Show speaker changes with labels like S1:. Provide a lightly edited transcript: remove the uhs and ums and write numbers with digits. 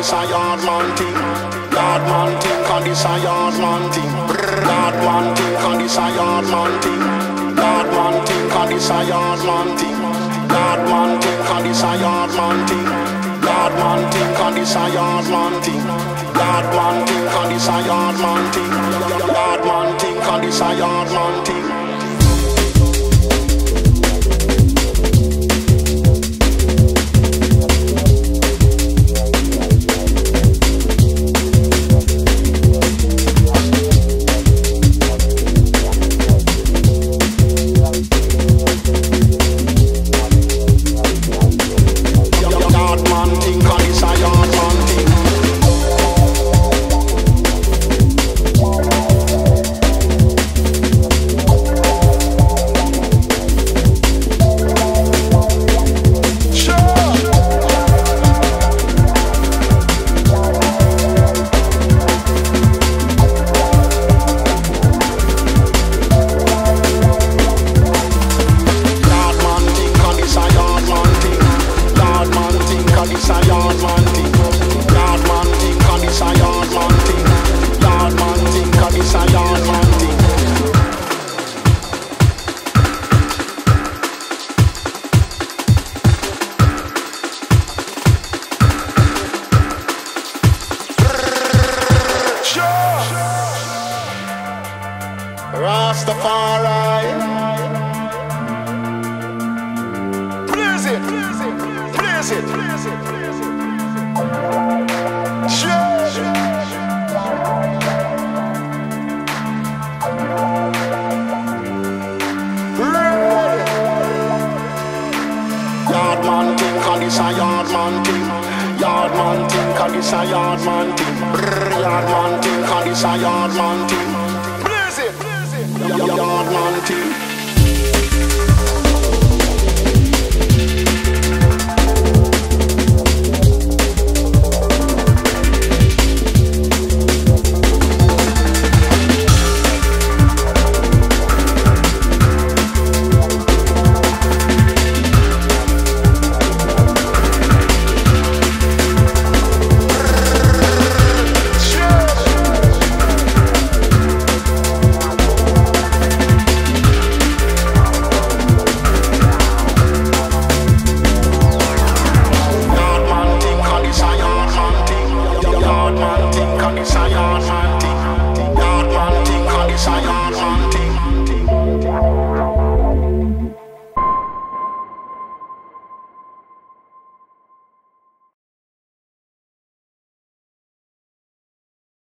S1: this a yard man thing. Yard man thing, cause this a yard man thing. Yard man thing, cause this a yard man thing. Yard man thing, cause this a yard man thing. Yard man thing, cause this a yard man thing. Yard man thing, cause this a yard man thing. Yard man thing, cause this a yard man thing. Yard man thing, cause this a yard man thing. Rastafari, blaze it, blaze it, blaze it, blaze it, blaze it. Yard man thing, cause this a yard man thing. Yard man thing, cause this a yard man thing. Yard man thing, cause this a yard man thing.